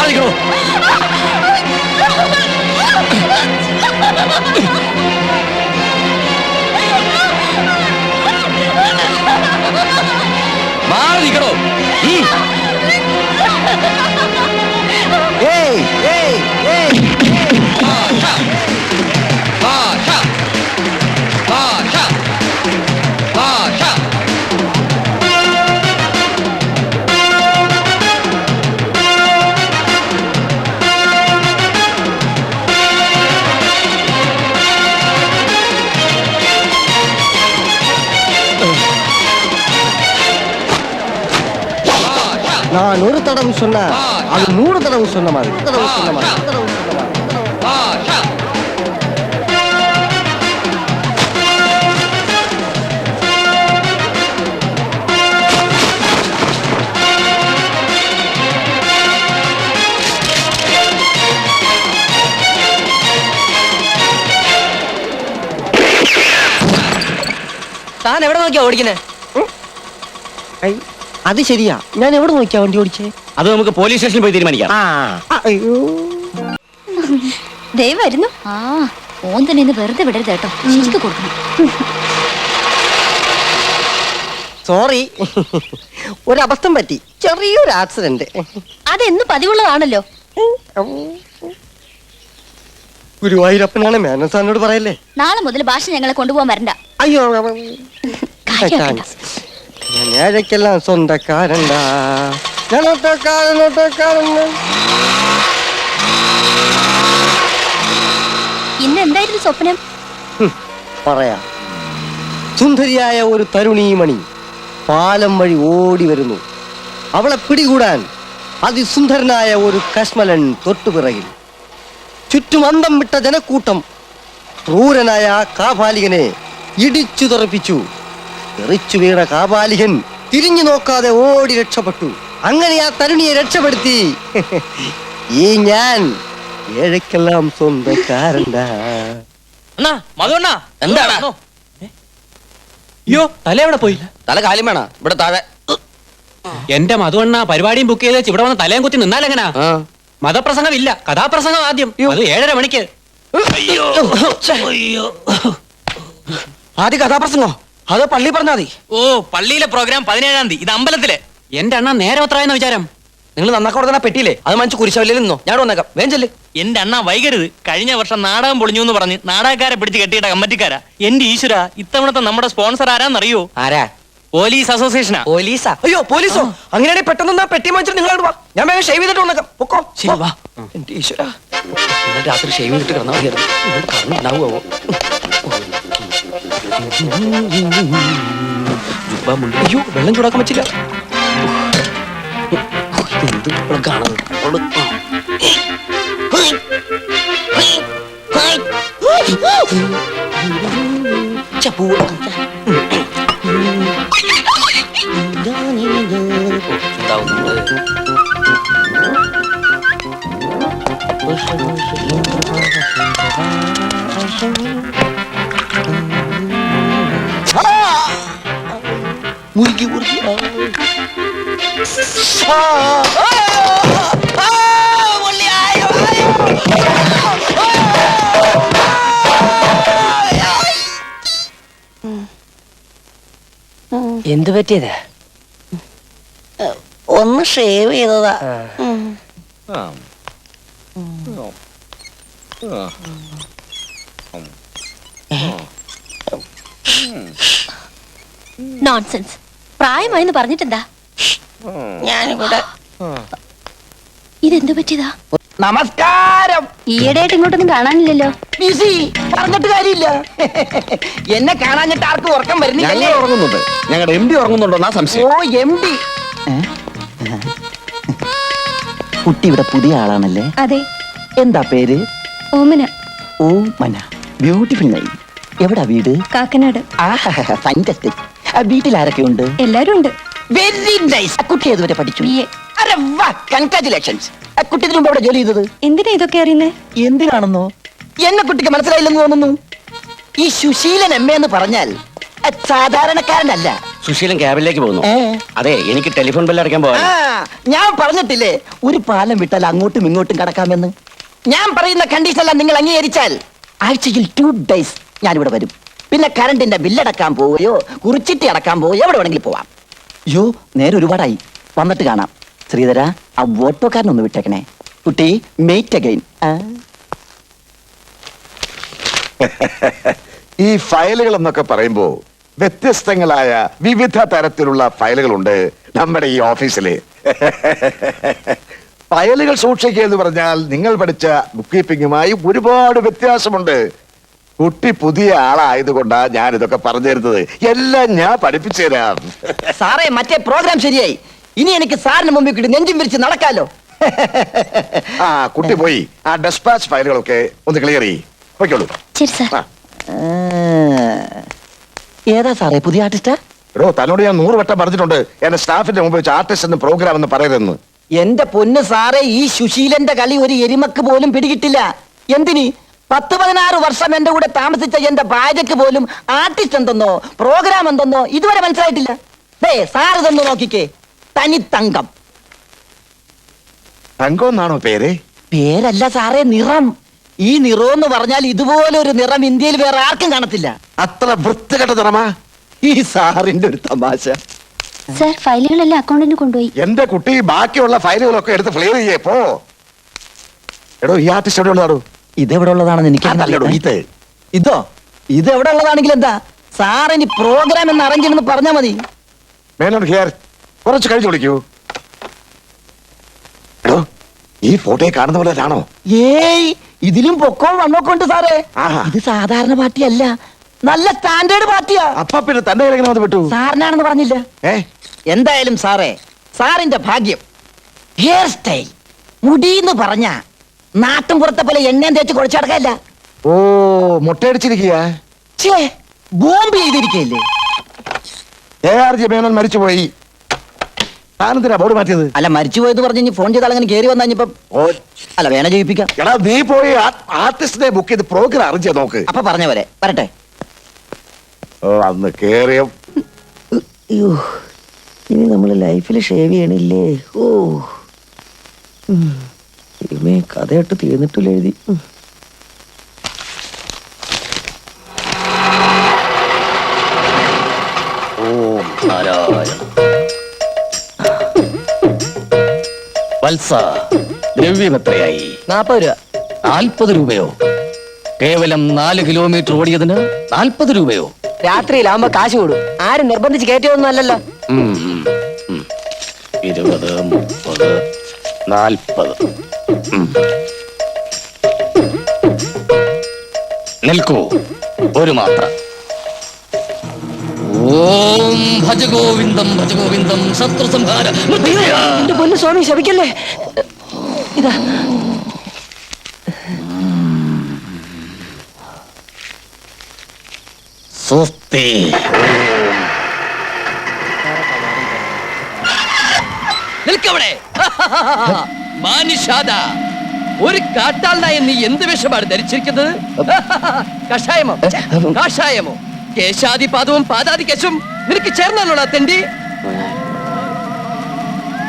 മാറിക്കണോ? മാറിക്കണോ? நான் ஒரு தடவை சொன்ன அது 100 தடவை சொன்ன மாதிரி. താൻ എവിടെ നോക്കിയാ ഓടിക്കുന്നേ? അത് ശരിയാ, ഞാൻ എവിടെ നോക്കിയാ വണ്ടി ഓടിച്ചേ? അത് നമുക്ക് പോലീസ് സ്റ്റേഷനിൽ പോയി തീരുമാനിക്കാം. അയ്യോ ദയവായിരുന്നു. ഓൻ തന്നെ ഇന്ന് വെറുതെ വിടരുത് കേട്ടോ, ശരിക്ക് കൊടുക്കണം. സോറി, ഒരബദ്ധം പറ്റി, ചെറിയൊരു ആക്സിഡന്റ്. അതെന്നും പതിവുള്ളതാണല്ലോ. ഗുരുവായൂരപ്പനാണ് മേനോൻ സാറിനോട് പറയല്ലേ. നാളെ മുതൽ ഭാഷ ഞങ്ങളെ കൊണ്ടുപോകാൻ വരണ്ട. അയ്യോ കാര്യമാക്കണ്ട. ഞാൻ ഏഴയ്ക്കെല്ലാം സ്വന്തക്കാരണ്ടാ. ഇന്ന് എന്തായിരുന്നു സ്വപ്നം? പറയാ. സുന്ദരിയായ ഒരു തരുണീമണി പാലം വഴി ഓടി വരുന്നു. അവളെ പിടികൂടാൻ അതിസുന്ദരനായ ഒരു കശ്മലൻ തൊട്ടുപിറകിൽ. ചുറ്റും അന്തം വിട്ട ജനക്കൂട്ടം ക്രൂരനായ ആ കാപാലികനെ ഇടിച്ചു തെറിപ്പിച്ചു. തെറിച്ചു വീണ കാപാലികൻ തിരിഞ്ഞു നോക്കാതെ ഓടി രക്ഷപ്പെട്ടു. അങ്ങനെ ആ തരുണിയെ രക്ഷപ്പെടുത്തി ഈ ഞാൻ ഏഴയ്ക്കെല്ലാം സ്വന്തക്കാരണ്ടാ. എന്താണ്? അയ്യോ, തല എവിടെ പോയി? തല കാര്യം വേണ ഇവിടെ താഴെ. എന്റെ മധുവണ്ണ പരിപാടിയും ബുക്ക് ചെയ്ത് ഇവിടെ വന്ന് തലയും കുത്തി നിന്നാലെങ്ങനാ? മതപ്രസംഗം ഇല്ല, കഥാപ്രസംഗം ആദ്യം. അത് 7:30 മണിക്ക്. ആദ്യ കഥാപ്രസംഗോ? അതോ പള്ളി പറഞ്ഞാ മതി? ഓ, പള്ളിയിലെ പ്രോഗ്രാം 17-ാം തീയതി. ഇത് അമ്പലത്തിലെ. എന്റെ അണ്ണ നേരെ എത്രയെന്ന വിചാരം? നിങ്ങൾ നന്നാക്കോടെ തന്നെ പെട്ടിയില്ലേ? അത് മനസ്സ് കുരിശവല്ലിൽ നിന്നോ? ഞാൻ വന്നേക്കാം. വേഞ്ചല്. എന്റെ അണ്ണ വൈകരുത്. കഴിഞ്ഞ വർഷം നാടകം പൊളിഞ്ഞു എന്ന് പറഞ്ഞ് നാടകക്കാരെ പിടിച്ച് കെട്ടിയിട്ട കമ്മറ്റിക്കാരാ. എന്റെ ഈശ്വര, ഇത്തവണത്തെ നമ്മുടെ സ്പോൺസർ ആരാന്നറിയോ? ആരാ? പോലീസ് അസോസിയേഷനാ. പോലീസാ? അയ്യോ, പോലീസോ? അങ്ങനെയാണെങ്കിൽ പെട്ടെന്ന് പെട്ടി വാങ്ങിച്ചിട്ട് നിങ്ങളോട് വാ. ഞാൻ വേഗം ഷേവ് ചെയ്തിട്ട് വന്നേക്കാം. പൊക്കോ. ശരി, വാ. എന്റെ ഈശ്വര, രാത്രി ഷേവ് ചെയ്തിട്ട് കിടന്നാൽ മതിയായിരുന്നു. അയ്യോ, വെള്ളം ചൂടാക്കാൻ പറ്റില്ല. എന്ത് കാണുന്നത്? മുറുക്കി മുറുക്കി എന്ത് പറ്റിയതാ? ഒന്ന് ഷേവ് ചെയ്തതാ. നോൺസെൻസ്. പ്രായമായെന്ന് പറഞ്ഞിട്ടെന്താ? ഞാനിവിടെ. ഇതെന്തു പറ്റിയതാ? നമസ്കാരം. ഈയിടെയായിട്ട് ഇങ്ങോട്ടൊന്നും കാണാനില്ലല്ലോ. ബിസി. പറഞ്ഞിട്ട് കാര്യമില്ല. എന്നെ കാണാഞ്ഞിട്ട് ആർക്കും ഉറക്കം വരുന്നില്ല. ഉറങ്ങുന്നുണ്ട്. ഞങ്ങളുടെ MD ഉറങ്ങുന്നുണ്ടോ? സംശയം. ഓ, MD. കുട്ടി ഇവിടെ പുതിയ ആളാണല്ലേ? അതെ. എന്താ പേര്? ഓമന. ഓമന. Beautiful name. എവിടാ വീട്? കാക്കനാട്. ഫാന്റാസ്റ്റിക്. വീട്ടിൽ ആരൊക്കെ ഉണ്ട്? എല്ലാരും ഉണ്ട്. Very nice. കുട്ടി ഏതുവരെ പഠിച്ചു? BA. അരെ വാ, കൺഗ്രാറ്റുലേഷൻസ്. കുട്ടി ഇതിനു മുമ്പ് അവിടെ ജോലി ചെയ്തത്? എന്തിനാ ഇതൊക്കെ അറിയുന്നേ? എന്തിനാണെന്നോ? എന്നെ കുട്ടിക്ക് മനസ്സിലായില്ലെന്ന് തോന്നുന്നു. ഈ സുശീലൻ MA എന്ന് പറഞ്ഞാൽ സാധാരണക്കാരനല്ല, സുശീലൻ ക്യാബിലേക്ക് പോകുന്നു അതെ എനിക്ക് ടെലിഫോൺ ബില്ല് അടയ്ക്കാൻ പോകാൻ ഞാൻ പറഞ്ഞിട്ടില്ലേ ഒരു പാലം വിട്ടാൽ അങ്ങോട്ടും ഇങ്ങോട്ടും കടക്കാമെന്ന്. ഞാൻ പറയുന്ന കണ്ടീഷൻ എല്ലാം നിങ്ങൾ അംഗീകരിച്ചാൽ ആഴ്ചയിൽ 2 days ഞാനിവിടെ വരും. പിന്നെ കറണ്ടിന്റെ ബില്ലടക്കാൻ പോവുകയോ കുറിച്ചിട്ട് അടക്കാൻ പോവുകയോ എവിടെ വേണമെങ്കിലും പോവാം. അയ്യോ നേരെ ഒരുപാടായി, വന്നിട്ട് കാണാം. ശ്രീധര ആ ഓട്ടോക്കാരനൊന്ന് വിട്ടേക്കണേ. കുട്ടി മെയ്റ്റ് അഗൈൻ. ഈ ഫയലുകൾ എന്നൊക്കെ പറയുമ്പോ വ്യത്യസ്തങ്ങളായ വിവിധ തരത്തിലുള്ള ഫയലുകളുണ്ട് നമ്മുടെ ഈ ഓഫീസില്. ഫയലുകൾ സൂക്ഷിക്കുക എന്ന് പറഞ്ഞാൽ നിങ്ങൾ പഠിച്ച ബുക്ക് കീപ്പിങ്ങുമായി ഒരുപാട് വ്യത്യാസമുണ്ട്. കുട്ടി പുതിയ ആളായതുകൊണ്ടാ ഞാൻ ഇതൊക്കെ പറഞ്ഞു തരുന്നത്. എല്ലാം ഞാൻ പഠിപ്പിച്ചു തരാം. സാറേ മറ്റേ പ്രോഗ്രാം ശരിയായി. ഇനി എനിക്ക് സാറിന് മുമ്പിൽ കിട്ടി നെഞ്ചും വിരിച്ച് നടക്കാലോ. ആ കുട്ടി പോയി ആ ഡെസ്പാച്ച് ഫയലുകളൊക്കെ ഒന്ന് ക്ലിയർ ചെയ്യ്. പോയിക്കോളൂ. ശരി സാർ. ആ. ഏതാ സാറേ പുതിയ ആർട്ടിസ്റ്റാ? എടോ തന്നോട് ഞാൻ 100 വട്ടം പറഞ്ഞിട്ടുണ്ട് എന്റെ സ്റ്റാഫിന്റെ മുമ്പ് വെച്ച് ആർട്ടിസ്റ്റ് എന്ന് പ്രോഗ്രാം എന്ന് പറയരുതെന്ന്. എന്റെ പൊന്ന് സാറേ, ഈ സുശീലന്റെ കളി ഒരു എരിമക്ക് പോലും പിടികിട്ടില്ല. എന്തിന് 10-16 വർഷം എന്റെ കൂടെ താമസിച്ച എന്റെ ഭാര്യക്ക് പോലും ആർട്ടിസ്റ്റ് എന്തെന്നോ പ്രോഗ്രാം എന്തെന്നോ ഇതുവരെ മനസ്സിലായിട്ടില്ല. സാർ ഇതൊന്ന് നോക്കിക്കേ, തനി തങ്കം. തങ്കം എന്നാണോ പേര്? പേരല്ല സാറേ, നിറം. ഈ നിറം എന്ന് പറഞ്ഞാൽ ഇതുപോലെ ഒരു നിറം ഇന്ത്യയിൽ വേറെ ആർക്കും കാണത്തില്ല. അത്ര വൃത്തികെട്ട നിറമാ? ഈ സാറിന്റെ ഒരു തമാശ. സാർ ഫയലുകളെല്ലാം അക്കൗണ്ടിന് കൊണ്ടുപോയി. എന്റെ കുട്ടി ബാക്കിയുള്ള ഫയലുകളൊക്കെ എടുത്ത് ക്ലിയർ ചെയ്യേ പോ. എടോ ഈ ആർട്ടിസ്റ്റ് എവിടെ ഉള്ളതാണോ? ഇതെവിടെ ഉള്ളതാണെന്ന് അതല്ലടോ, എനിക്ക് ഇത്. ഇതോ? ഇത് എവിടെ ഉള്ളതാണെങ്കിൽ എന്താ സാറിന് പ്രോഗ്രാം എന്ന് അറേഞ്ച് ചെയ്യണമെന്ന് പറഞ്ഞാൽ മതി. മേനോൻ ഹിയർ. കുറച്ച് കഴിഞ്ഞ് വിളിക്കൂ. എടോ ഈ ഫോട്ടോയെ കാണുന്ന പോലെ ആണോ? ഏയ് ഇതിലും പൊക്കോ വണ്ണൊക്കെ ഉണ്ട് സാറേ. ആഹാ. ഇത് സാധാരണ പാർട്ടിയല്ല, നല്ല സ്റ്റാൻഡേർഡ് പാർട്ടിയാ. അപ്പൊ പിന്നെ തന്റെ കയ്യിലെങ്ങനെ അത് വിട്ടു? സാറിനാണെന്ന് പറഞ്ഞില്ല. എന്തായാലും സാറേ, സാറിന്റെ ഭാഗ്യം. ഹെയർ സ്റ്റൈൽ മുടിന്ന് പറഞ്ഞ നാട്ടും പുറത്തെ പോലെ എണ്ണയും തേച്ച് കുഴച്ചടക്കല്ല. ഓ മുട്ടയടിച്ചിരിക്കുക. ബോംബ് ചെയ്തിരിക്കല്ലേ. ARJ മേനോൻ മരിച്ചുപോയി. താനെന്തിനാ ബോർഡ് മാറ്റിയത്? അല്ല മരിച്ചുപോയെന്ന് പറഞ്ഞ് ഫോൺ ചെയ്താൽ അങ്ങനെ കയറി വന്നിപ്പം അല്ല വേണ ജയിപ്പിക്കാം. എടാ നീ പോയി ആർട്ടിസ്റ്റിനെ ബുക്ക് ചെയ്ത് പ്രോഗ്രാം അറേഞ്ച് ചെയ്ത് നോക്ക്. അപ്പൊ പറഞ്ഞ പോലെ വരട്ടെ. ഓ അന്ന് കേറിയ ഇനി നമ്മള് ലൈഫിൽ ഷേവ് ചെയ്യണില്ലേ? ഓ കഥയായിട്ട് തീർന്നിട്ടില്ല എഴുതി. വത്സ, ദ്രവ്യം എത്രയായി? 40 രൂപ. 40 രൂപയോ? കേവലം 4 കിലോമീറ്റർ ഓടിയതിന് 40 രൂപയോ? രാത്രിയിലാവുമ്പോ കാശ് കൂടും. ആരും നിർബന്ധിച്ച് കയറ്റിയൊന്നും അല്ലല്ലോ. 20, 30, 40. നിൽക്കൂ, ഒരു മാത്ര. ഓം ഭജഗോവിന്ദം ഭജഗോവിന്ദം ശത്രു സംഹാര. എന്റെ പൊന്നു സ്വാമി ശപിക്കല്ലേ. ഇതാ സ്വസ്തി. നിൽക്കവിടെ മാനിഷാദ. ഒരു കാട്ടാളനായ നീ എന്ത് വിഷമാണ് ധരിച്ചിരിക്കുന്നത്? കഷായമോ കാഷായമോ? കേശാദിപാദവും പാദാദികശും നിനക്ക് ചേർന്നാണോ തെണ്ടി?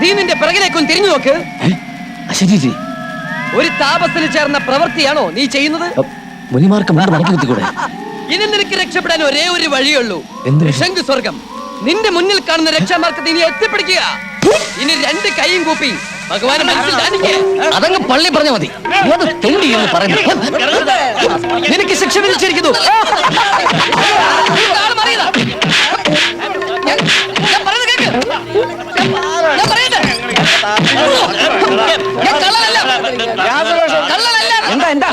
നീ നിന്റെ പിറകിലേക്കൊന്ന് തിരിഞ്ഞു നോക്ക്. ഒരു താപസന് ചേർന്ന പ്രവൃത്തിയാണോ നീ ചെയ്യുന്നത്? ഇനി നിനക്ക് രക്ഷപ്പെടാൻ ഒരേ ഒരു വഴിയുള്ളൂ, ശംഖു സ്വർഗം. നിന്റെ മുന്നിൽ കാണുന്ന രക്ഷാമാർഗത്തെ നീ എത്തിപ്പിടിക്കുക. ഇനി 2 കൈയും കൂപ്പി ഭഗവാനെ മനസ്സിൽ ധ്യാനിക്ക്. അതങ്ങ് പള്ളി പറഞ്ഞ മതി. നിനക്ക് ശിക്ഷ വിധിച്ചിരിക്കുന്നു. ഞാൻ പറയുന്നത് കേക്ക്. ഞാൻ പറയട്ടെ. ഞാൻ കള്ളനല്ല. കള്ളനല്ല. എന്താ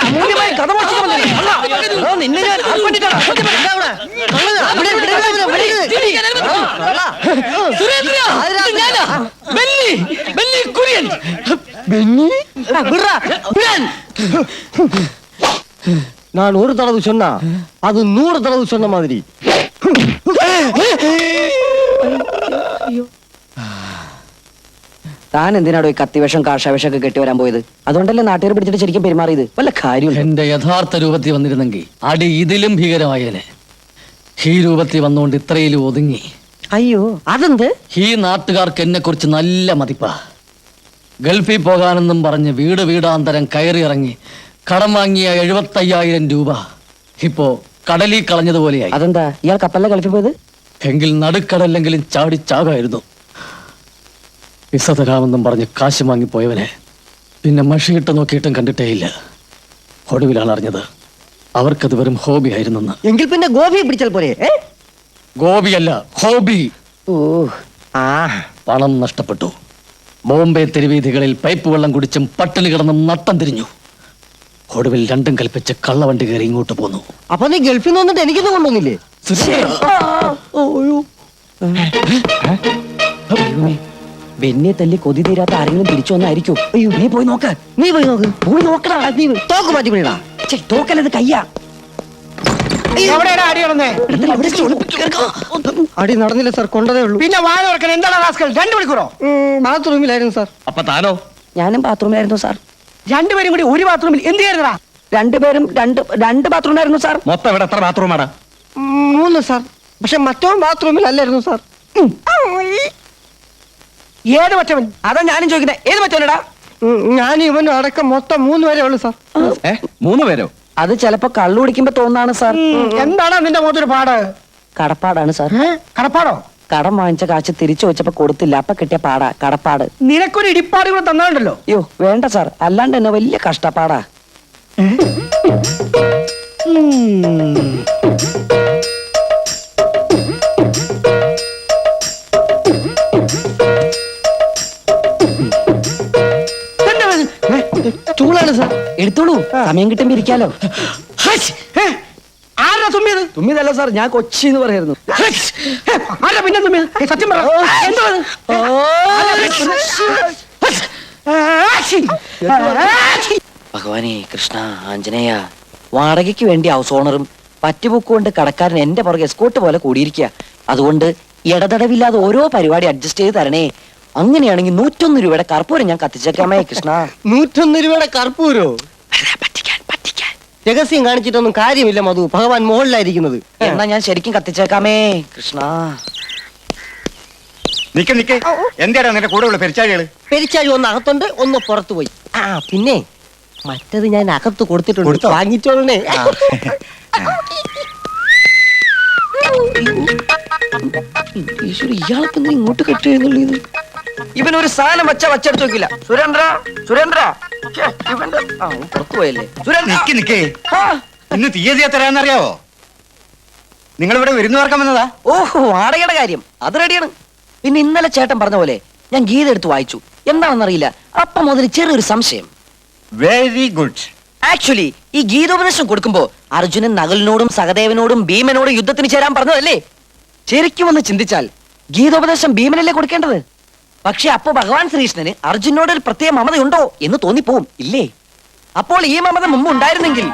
അമൂല്യമായ കഥ മോഷിക്കാൻ വന്നില്ലേ? നിന്നെ ഞാൻ ആർപ്പണിട്ടാണ്. സുരേന്ദ്ര, ഇത് ഞാനാ. ബെന്നി കുര്യൻ. நான் ஒரு தடவை சொன்னா அது 100 தடவை சொன்ன மாதிரி. താൻ എന്തിനാടോ ഈ കത്തിവേഷം കാഷാവേഷം ഒക്കെ കെട്ടി വരാൻ പോയത്? അതുകൊണ്ടല്ലേ നാട്ടുകാർ പിടിച്ചിട്ട് ശരിക്കും പെരുമാറിയത്? വല്ല കാര്യമില്ല. എന്റെ യഥാർത്ഥ രൂപത്തിൽ വന്നിരുന്നെങ്കിൽ അടി ഇതിലും ഭീകരമായേനെ. ഈ രൂപത്തിൽ വന്നുകൊണ്ട് ഇത്രയിലും ഒതുങ്ങി. അയ്യോ അതെന്ത്? ഈ നാട്ടുകാർക്ക് എന്നെ കുറിച്ച് നല്ല മതിപ്പാ. ഗൾഫിൽ പോകാനെന്നും പറഞ്ഞ് വീടാന്തരം കയറി ഇറങ്ങി കടം വാങ്ങിയ 75,000 രൂപ ഇപ്പോ കടലിൽ കളഞ്ഞതുപോലെയായി. അതെന്താ ഇയാൾ കപ്പലിലെ ഗൾഫിൽ പോയത്? എങ്കിൽ നടുക്കടല്ലെങ്കിലും ചാടി ചാകായിരുന്നു. വിസ തരാമെന്നും പറഞ്ഞ് കാശ് വാങ്ങിപ്പോയവനെ പിന്നെ മഷിയിട്ട് നോക്കിയിട്ടും കണ്ടിട്ടേയില്ല. ഒടുവിലാണ് അറിഞ്ഞത് അവർക്കത് വെറും ഹോബി ആയിരുന്നെന്ന്. എങ്കിൽ പിന്നെ ഗോപി പിടിച്ചാൽ പോരെ? ഗോപിയല്ല, ഹോബി. ഓ ആ പണം നഷ്ടപ്പെട്ടു. ബോംബെ തെരുവീഥികളിൽ പൈപ്പ് വെള്ളം കുടിച്ചും പട്ടിണി കിടന്നും നട്ടം തിരിഞ്ഞു. ഒടുവിൽ രണ്ടും കൽപ്പിച്ച് കള്ളവണ്ടി കയറി ഇങ്ങോട്ട് പോന്നു. അപ്പൊ നീ ഗൾഫിൽ നിന്ന് വന്നിട്ട് എനിക്കൊന്നും കൊണ്ടുവന്നില്ലേ? ബെന്നെ തല്ലി കൊതി തീരാത്ത ആരെങ്കിലും തിരിച്ചു വന്നായിരിക്കും. അയ്യോ നീ പോയി നോക്ക്, നീ പോയി നോക്ക്, പോയി നോക്കടാ. നീ തോക്ക് മാറ്റി പിടിടാ. തോക്കല്ലത് കയ്യാ. അടി നടന്നില്ല സാർ, കൊണ്ടതേ ഉള്ളൂ. പിന്നെ വാഴ ഓർക്കണം. എന്താണ് റാസ്കൽ? 2 മണിക്കൂറോ? ബാത്റൂമിലായിരുന്നു സാർ. അപ്പൊ താനോ? ഞാനും ബാത്റൂമിലായിരുന്നു സാർ. രണ്ടുപേരും കൂടി ഒരു ബാത്റൂമിൽ എന്ത് ചെയ്യായിരുന്നടാ? രണ്ടുപേരും രണ്ട് ബാത്റൂമിലായിരുന്നു സാർ. മൊത്തം ഇവിടെ എത്ര ബാത്റൂമാടാ? 3 സാർ. പക്ഷെ മറ്റവൻ ബാത്റൂമിലല്ലായിരുന്നു സാർ. ഏത് മറ്റവൻ? അതാ ഞാനും ചോദിക്കുന്നത്. ഏത് മറ്റവനടാ? ഞാൻ ഇവനും അടക്കം മൊത്തം 3 പേരെ ഉള്ളു സാർ. 3 പേരോ? അത് ചിലപ്പോ കള്ളു കുടിക്കുമ്പോ തോന്നാണ് സാർ. എന്താണ് നിന്റെ മുഖത്തൊരു പാട്? കടപ്പാടാണ് സാർ. കടപ്പാടോ? കടം വാങ്ങിച്ച കാശ് തിരിച്ചു വെച്ചപ്പോ കൊടുത്തില്ല, അപ്പൊ കിട്ടിയ പാടാ കടപ്പാട്. നിനക്കൊരു ഇടിപ്പാട് കൂടെ തന്നാണ്ടല്ലോ. അയ്യോ വേണ്ട സാർ, അല്ലാണ്ട് തന്നെ വലിയ കഷ്ടപ്പാടാ. ചൂളാണ് സാർ. എടുത്തോളൂ, സമയം കിട്ടുമ്പോ ഇരിക്കാലോ. ആരാ തുമ്മിയത്? തുമ്മിയതല്ല സാർ, ഞാൻ കൊച്ചി എന്ന് പറയായിരുന്നു. ആരാ പിന്നെ തുമ്മിയത്? സത്യം പറ. എന്തോ അത്? ഭഗവാനെ കൃഷ്ണ ആഞ്ജനേയ, വാടകയ്ക്ക് വേണ്ടി ഹൗസ് ഓണറും പറ്റുബുക്ക് കടക്കാരൻ എന്റെ പുറകെ എസ്കോട്ട് പോലെ കൂടിയിരിക്കുക. അതുകൊണ്ട് ഇടതടവില്ലാതെ ഓരോ പരിപാടി അഡ്ജസ്റ്റ് ചെയ്ത് തരണേ. അങ്ങനെയാണെങ്കിൽ 101 രൂപയുടെ കർപ്പൂരം ഞാൻ കത്തിച്ചേക്കാമേ കൃഷ്ണ. 101 രൂപയുടെ കർപ്പൂരോ? പറ്റിക്കാൻ രഹസ്യം കാണിച്ചിട്ടൊന്നും കാര്യമില്ല മധു. ഭഗവാൻ മുകളിലായിരിക്കുന്നത്. എന്നാ ഞാൻ ശരിക്കും കത്തിച്ചേക്കാമേ കൃഷ്ണ. നിക്ക് എന്താടാ നിന്റെ കൂടെ ഉള്ള പെരിച്ചാഴികള്? പെരിച്ചാഴി ഒന്ന് അകത്തുണ്ട്, ഒന്ന് പുറത്തു പോയി. പിന്നെ മറ്റത് ഞാൻ അകത്ത് കൊടുത്തിട്ടുണ്ട്, വാങ്ങിച്ചോളണേ. ഈശ്വര, ഇയാൾക്ക് ഇങ്ങോട്ട് കെട്ടിയെന്നുള്ളത്. ഇവനൊരു സാധനം വച്ചെടുത്ത് നോക്കില്ല. സുരേന്ദ്ര ഇവന്റെ പുറത്തു പോയല്ലേ സുരേന്ദ്ര. നിക്ക് ഇന്ന് തീയതി എത്രയാന്നറിയാവോ? നിങ്ങൾ ഇവിടെ വിരുന്ന് പാർക്കാൻ വന്നതാ? ഓഹോ, വാടകയുടെ കാര്യം അത് റെഡിയാണ്. പിന്നെ ഇന്നലെ ചേട്ടൻ പറഞ്ഞ പോലെ ഞാൻ ഗീത എടുത്ത് വായിച്ചു. എന്താണെന്നറിയില്ല, അപ്പം മുതൽ ചെറിയൊരു സംശയം. Very good. ആക്ച്വലി ഈ ഗീതോപദേശം കൊടുക്കുമ്പോ അർജുനൻ നകുലിനോടും സഹദേവനോടും ഭീമനോടും യുദ്ധത്തിന് ചേരാൻ പറഞ്ഞതല്ലേ? ശരിക്കും ഒന്ന് ചിന്തിച്ചാൽ ഗീതോപദേശം ഭീമനല്ലേ കൊടുക്കേണ്ടത്? പക്ഷെ അപ്പോ ഭഗവാൻ ശ്രീകൃഷ്ണന് അർജുനോട് ഒരു പ്രത്യേക മമതയുണ്ടോ എന്ന് തോന്നിപ്പോവും, ഇല്ലേ? അപ്പോൾ ഈ മമത മുമ്പ് ഉണ്ടായിരുന്നെങ്കിൽ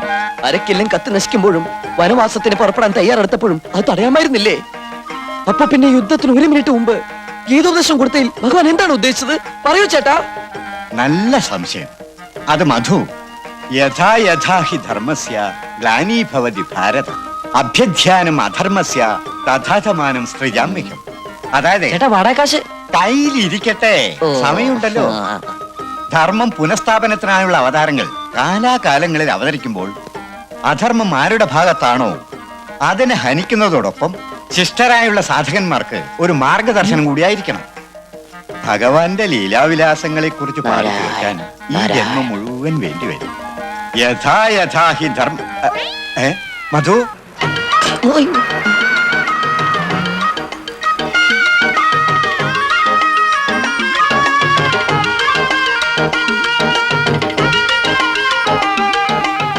അരക്കില്ലും കത്ത് നശിക്കുമ്പോഴും വനവാസത്തിന് പുറപ്പെടാൻ തയ്യാറെടുത്തപ്പോഴും അത് തടയാമായിരുന്നില്ലേ? അപ്പൊ പിന്നെ യുദ്ധത്തിന് 1 മിനിറ്റ് മുമ്പ് ഗീതോപദേശം കൊടുത്തതിൽ ഭഗവാൻ എന്താണ് ഉദ്ദേശിച്ചത്? പറയൂ ചേട്ടാ. നല്ല സംശയം. അത് മധു. യഥാ യഥാ ഹി ധർമ്മസ്യ ഗ്ലാനീഭവതി ഭാരത അഭ്യധ്യാനം അധർമ്മസ്യ തഥാധമാനം സൃജാമ്യഹം. അതായത് ചേട്ടാ വാടകക്കാശ് കയ്യിലിരിക്കട്ടെ, സമയമുണ്ടല്ലോ. ധർമ്മം പുനഃസ്ഥാപനത്തിനായുള്ള അവതാരങ്ങൾ കാലാകാലങ്ങളിൽ അവതരിക്കുമ്പോൾ അധർമ്മം ആരുടെ ഭാഗത്താണോ അതിനെ ഹനിക്കുന്നതോടൊപ്പം ശിഷ്ടരായുള്ള സാധകന്മാർക്ക് ഒരു മാർഗദർശനം കൂടിയായിരിക്കണം. ഭഗവാന്റെ ലീലാവിലാസങ്ങളെ കുറിച്ച് പാടി കേൾക്കാൻ ഈ ജന്മം മുഴുവൻ വേണ്ടിവരും. യഥാ യഥാ ഹി ധർമ്മ മധു.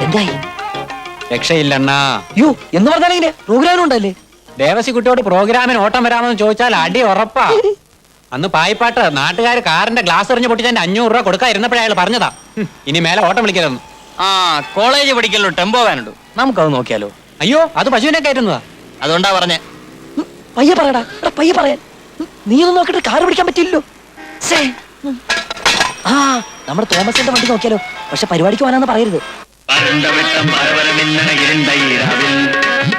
എന്തായി? രക്ഷയില്ലണ്ണാ. യോ എന്ന് പറഞ്ഞാലെങ്ങനെ? പ്രോഗ്രാം ഉണ്ടല്ലേ? ദേവസിക്കുട്ടിയോട് പ്രോഗ്രാമിന് ഓട്ടം വരാമെന്ന് ചോദിച്ചാൽ അടി ഉറപ്പാ. അന്ന് പായിപ്പാട്ട് നാട്ടുകാർ കാറിന്റെ ഗ്ലാസ് എറിഞ്ഞ് പൊട്ടിച്ചതിന്റെ 500 രൂപ കൊടുക്കാതിരുന്നപ്പോഴേ അയാൾ പറഞ്ഞതാ ഇനി മേലെ ഓട്ടം വിളിക്കരുതെന്ന്. കോളേജ് പഠിക്കല്ലോ ടെമ്പോ വാനുണ്ട്, നമുക്കത് നോക്കിയാലോ? അയ്യോ, അത് പശുവിനെ കയറ്റുന്നതാ. അതുകൊണ്ടാ പറഞ്ഞേ. പയ്യെ പറയടാ, പയ്യെ പറയാൻ. നീ ഒന്ന് നോക്കിട്ട് കാറ് പിടിക്കാൻ പറ്റില്ലല്ലോ. ആ നമ്മുടെ തോമസിന്റെ വണ്ടി നോക്കിയാലോ, പക്ഷെ പരിപാടിക്ക് പോകാനാന്ന് പറയരുത്. വരണ്ടവട്ടം പരവരമിന്നണ ഇരുണ്ട ഈരാവിൽ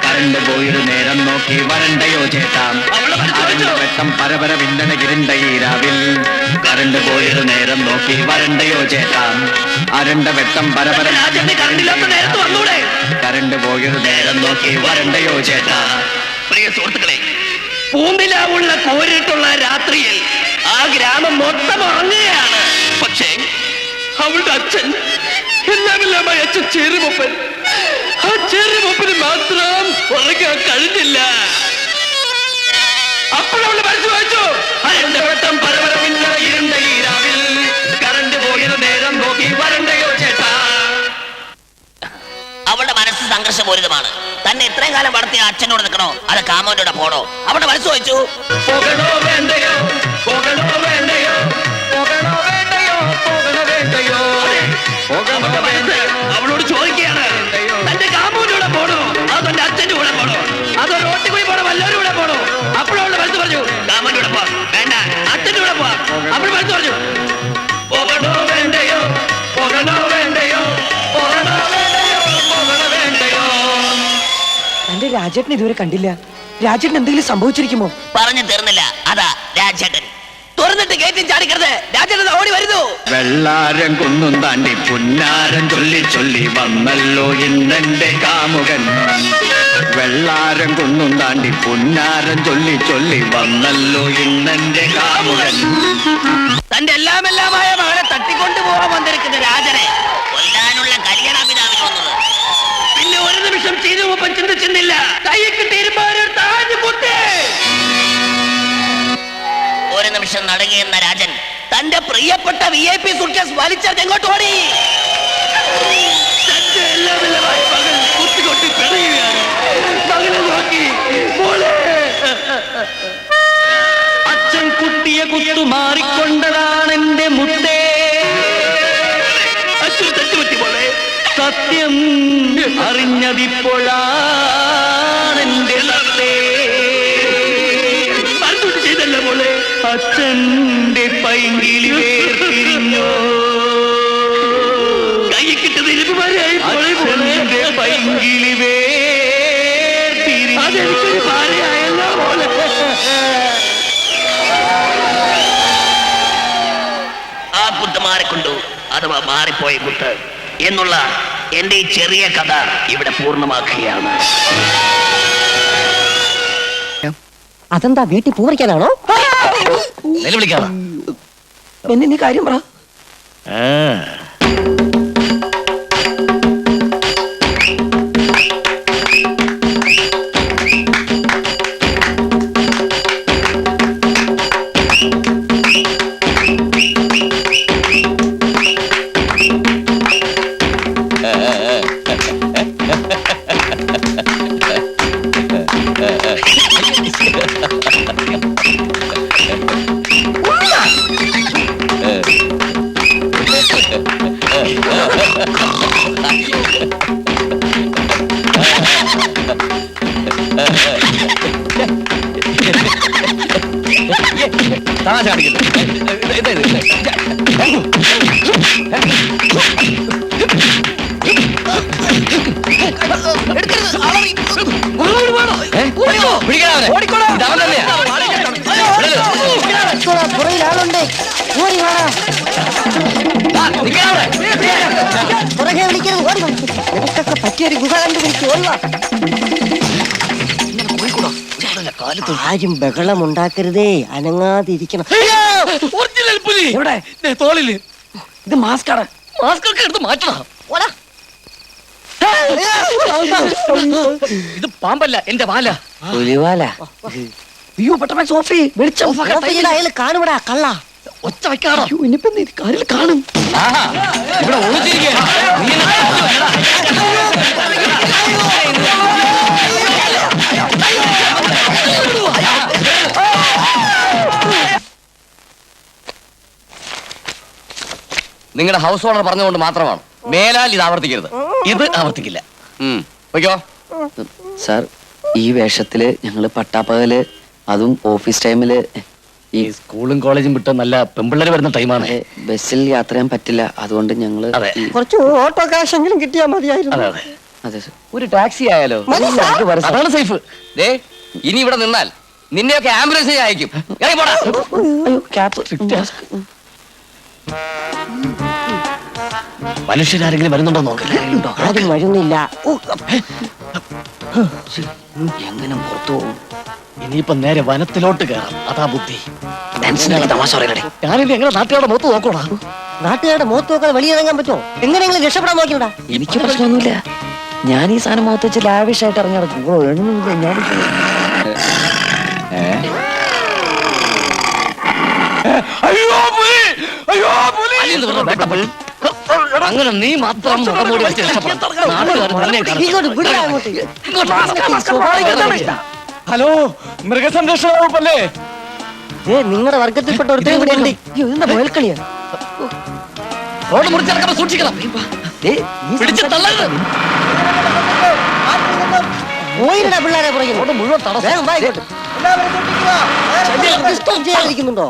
കരണ്ട് പോയൊരു നേരം നോക്കി വരണ്ടയോ ചേട്ടാം. വട്ടം പരവരമിന്നണ ഇരുണ്ട ഈരാവിൽ കരണ്ട് പോയൊരു നേരം നോക്കി വരണ്ടയോ ചേട്ടാം. അരണ്ട വെട്ടം പരവര കരണ്ട് പോയൊരു നേരം നോക്കി വരണ്ടയോ ചേട്ടാ. പ്രിയ സുഹൃത്തുക്കളെ, പൂന്തിലാവുള്ള കോരിട്ടുള്ള രാത്രിയിൽ ആ ഗ്രാമം മൊത്തം ഉറങ്ങുകയാണ്. പക്ഷേ അവളുടെ അച്ഛൻ എല്ലാമെല്ലാമായി അച്ഛൻ ചെറുമൊപ്പൻ, ആ ചെറുമൊപ്പന് മാത്രം ഉറങ്ങാൻ കഴിഞ്ഞില്ല. അപ്പോഴവളുടെ മനസ്സ് വായിച്ചു, അരണ്ട വെട്ടം പരവരമില്ല ഇരുണ്ട ഈ രാവിൽ കറണ്ട് പോയത് നേരം നോക്കി വരണ്ടയോ ചേട്ടാ. അവളുടെ മനസ്സ് സംഘർഷപൂരിതമാണ്. തന്നെ ഇത്രയും കാലം വളർത്തിയ അച്ഛനോട് നിൽക്കണോ അത് കാമോന്റെ പോണോ? അവളുടെ മനസ്സ് ചോദിച്ചു, പോകണോ വേണ്ടയോ, പോകണോ വേണ്ടയോ, പോകണോ വേണ്ടയോ, പോകണോ വേണ്ടയോ. അവളോട് ചോദിക്കുകയാണ്, തന്റെ കാമോന്റെ പോണോ അത് തന്റെ അച്ഛന്റെ കൂടെ പോണോ അതോ റോട്ടിൽ കൂടി പോണോ വല്ലവരും കൂടെ പോണോ? അപ്പോഴവളുടെ മനസ്സ് പറഞ്ഞു, കാമോന്റെ കൂടെ പോവാം, വേണ്ട അച്ഛന്റെ കൂടെ പോവാം. അപ്പോൾ മനസ്സ് പറഞ്ഞു, പോകണോ വേണ്ടയോ, പോകണോ വേണ്ടയോ, പോകണോ വേണ്ടയോ, പോകണോ വേണ്ടയോ. എന്റെ രാജേട്ടൻ ഇതുവരെ കണ്ടില്ല. രാജേട്ടൻ എന്തെങ്കിലും സംഭവിച്ചിരിക്കുമോ? പറഞ്ഞു തീർന്നില്ല. അതാ രാജേട്ടൻ. തുറന്നിട്ട് ഗേറ്റും ചാടിക്കരുത്, രാജേട്ടൻ ഓടി വരുന്നു. വെള്ളാരം കുന്നും താണ്ടി പുന്നാരം ചൊല്ലി ചൊല്ലി വന്നല്ലോ ഇന്നെന്റെ കാമുകൻ. വെള്ളാരം കുന്നും താണ്ടി പുന്നാരം ചൊല്ലി ചൊല്ലി വന്നല്ലോ ഇന്നെന്റെ കാമുകൻ. തന്റെ എല്ലാമെല്ലാമായ മകളെ തട്ടിക്കൊണ്ടു പോകാൻ വന്നിരിക്കുന്ന രാജനെ കൊല്ലാനുള്ള കല്യാണപിതാവിന് വന്നത്. പിന്നെ ഒരു നിമിഷം ചീരുമൊപ്പം ചിന്തിച്ചിരുന്നില്ല. കൈക്ക് തീരുമാനം താഴെ കുത്തി. ഒരു നിമിഷം നടുങ്ങിയെന്ന രാജൻ തന്റെ പ്രിയപ്പെട്ട VIP സൂട്ട്കേസ് വലിച്ചെറിഞ്ഞ് എങ്ങോട്ട് ഓടി. തന്റെ എല്ലാമെല്ലാമായ മകൾ കുത്തിക്കൊട്ടി പിടയുകയാണ്. മകളെ നോക്കി, മോളെ. അച്ഛൻ കുട്ടിയെ കുത്തു മാറിക്കൊണ്ടതാണ് എന്റെ മുത്തേ. അച്ഛൻ തെറ്റുപറ്റി മോളെ. സത്യം അറിഞ്ഞതിപ്പോഴാണെന്റെ സത്തേ. മറുപടി ചെയ്തല്ല മോളെ. അച്ഛന്റെ പൈങ്കിളി വേർപിരിഞ്ഞോ. കൈ കിട്ടത് ഇരുമാരെയായി മോളെ. അച്ഛന്റെ പൈങ്കിളി വേർപിരിഞ്ഞോ. അതെനിക്കൊരു ഭാര്യയായല്ലോ മോളെ. ആ കുത്ത് മാറിക്കൊണ്ടു അഥവാ മാറിപ്പോയ കുത്ത് എന്നുള്ള എന്റെ ഈ ചെറിയ കഥ ഇവിടെ പൂർണ്ണമാക്കുകയാണ്. അതെന്താ വീട്ടിൽ പൂ പറിക്കാനാണോ? നിലവിളിക്കാതെ. പിന്നെ നീ കാര്യം പറ. തമാശ കാണിക്കില്ല. പുറകിലാളുണ്ട്, ഓടി വാടാ. പുറകെ വിളിക്കരുത്, ഓടി വാ. നിനക്കൊക്കെ പറ്റിയൊരു ഗുഹ കണ്ടുപിടിച്ച് ഓടി വാ. ആരും ബഹളം ഉണ്ടാക്കരുതേ, അനങ്ങാതിരിക്കണം. ഒറിജിനൽ പുലി എവിടെ? തോളില്. ഇത് മാസ്കാണ്. മാസ്ക് ഒക്കെ എടുത്ത് മാറ്റണം. ഓടാ. ഇത് പാമ്പല്ല, എന്റെ വാല. പുലിവാല. അയ്യോ പെട്ടെന്ന് സോഫി വെളിച്ചം. അയാൾ കാണുവിടാ കള്ള. ഒച്ച വെക്കാറോ? ഇനിയിപ്പോ നീ കാറിൽ കാണും. ആഹാ, ഇവിടെ ഒളിച്ചിരിക്കുകയാണ്. നീ എന്നെ നിങ്ങളുടെ ഹൗസ് ഓണർ പറഞ്ഞുകൊണ്ട് മാത്രമാണ്. മേലാൽ ഇത് ആവർത്തിക്കരുത്. ഇത് ആവർത്തിക്കില്ല. ഓക്കോ? സാർ, ഈ വേഷത്തില് ഞങ്ങള് പട്ടാപ്പകല്, അതും ഓഫീസ് ടൈമില് ഈ സ്കൂളും കോളേജും വിട്ട് നല്ല പെമ്പിള്ളേർ വരുന്ന ടൈമാണ്. ബസ്സിൽ യാത്ര ചെയ്യാൻ പറ്റില്ല, അതുകൊണ്ട് ഞങ്ങള് അതെ. കുറച്ച് ഓട്ടോ കാശെങ്കിലും കിട്ടിയാ മതിയായിരുന്നു. അതെ അതെ. അതെ സർ. ഒരു ടാക്സി ആയാലോ? മതി സാർ. അതാണ് സേഫ്. ദേ ഇനി ഇവിടെ നിന്നാൽ നിന്നെയൊക്കെ ആംബുലൻസ് അയക്കും. ഇറങ്ങി പോടാ. അയ്യോ ക്യാപ്പ്. മനുഷ്യരാരെങ്കിലും വരുന്നുണ്ടോ നോക്കല്ലേ? ആരും വരുന്നില്ല. എങ്ങനെ പുറത്തു പോകും? ഇനിയിപ്പോ നേരെ വനത്തിലോട്ട് കയറാം. അതാ ബുദ്ധി. തമാശ പറയലേ. ഞാനിനി എങ്ങനെ നാട്ടുകാരുടെ മുഖത്ത് നോക്കണോ? നാട്ടുകാരുടെ മുഖത്ത് നോക്കാതെ വെളിയിറങ്ങാൻ പറ്റുമോ? എങ്ങനെയെങ്കിലും രക്ഷപ്പെടാൻ നോക്കിവിടാ. എനിക്ക് പ്രശ്നമൊന്നുമില്ല. ഞാൻ ഈ സാധനം മുഖത്ത് വെച്ച് ലാവിഷായിട്ട് ഇറങ്ങി നടക്കും. അങ്ങനെ നീ മാത്രം മുഖംമൂടി വെച്ച് രക്ഷപ്പെടാം. നാട്ടുകാർ തന്നെ കാണും. ഇങ്ങോട്ട് വിടാ അങ്ങോട്ട്. ഹലോ, മൃഗസംരക്ഷണ വകുപ്പല്ലേ? നിങ്ങളുടെ വർഗത്തിൽപ്പെട്ട ഒരു എന്താ മുയൽക്കളിയാ? റോഡ് മുറിച്ചിറക്കുമ്പോ സൂക്ഷിക്കണം. പിടിച്ച് തള്ളരുത്. പോയിരടാ പിള്ളേരെ പുറകെ. റോഡ് മുഴുവൻ തടസ്സം. വേഗം വാ ഇങ്ങോട്ട്. ഡിസ്റ്റർബ് ചെയ്യാതിരിക്കുന്നുണ്ടോ?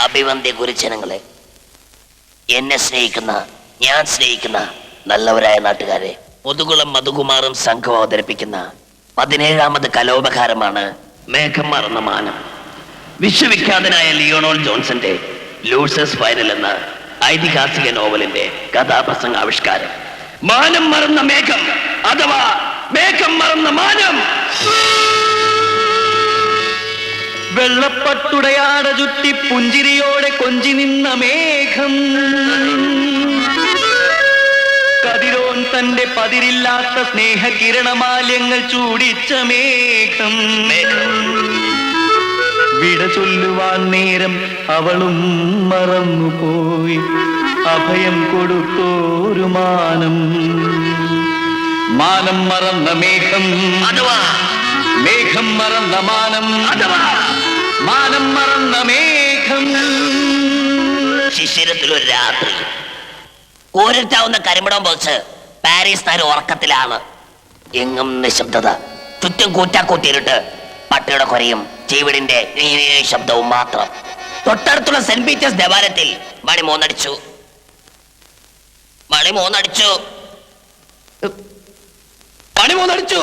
അഭിവന്ദ്യ ഗുരുജനങ്ങളെ, എന്നെ സ്നേഹിക്കുന്ന, ഞാൻ സ്നേഹിക്കുന്ന നല്ലവരായ നാട്ടുകാരെ, മുതുകുളം മധുകുമാറും സംഘം അവതരിപ്പിക്കുന്ന 17ാമത് കലോപകാരമാണ് മേഘം മറന്ന മാനം. വിശ്വവിഖ്യാതനായ ലിയോണോൾ ജോൺസന്റെ ലൂസേഴ്സ് ഫൈനൽ എന്ന ഐതിഹാസിക നോവലിന്റെ കഥാപ്രസംഗ ആവിഷ്കാരം. മാനം മറന്ന മേഘം അഥവാ മേഘം മറന്ന മാനം. വെള്ളപ്പട്ടുടയാട ചുറ്റി പുഞ്ചിരിയോടെ കൊഞ്ചി നിന്ന മേഘം, കതിരോൻ തന്റെ പതിരില്ലാത്ത സ്നേഹകിരണമാല്യങ്ങൾ ചൂടിച്ച മേഘം. വിട ചൊല്ലുവാൻ നേരം അവളും മറന്നുപോയി അഭയം കൊടുത്തോരു മാനം. മാനം മറന്ന മേഘം അഥവാ മേഘം മറന്ന മാനം അഥവാ മാനം മറന്ന മേഘം. ശിശിരത്തിലൊരു രാത്രി കോരിട്ടാവുന്ന കരിമ്പടം പൊതിച്ച് പാരീസ് താരം ഉറക്കത്തിലാണ്. എങ്ങും നിശബ്ദത, ചുറ്റും കൂറ്റാക്കൂട്ടിയിട്ട് പട്ടിയുടെ കൊരയും ചീവിടിന്റെ ശബ്ദവും മാത്രം. തൊട്ടടുത്തുള്ള സെന്റ് പീറ്റേഴ്സ് ദേവാലയത്തിൽ മണി 3 അടിച്ചു. മണി 3 അടിച്ചു. മണി 3 അടിച്ചു.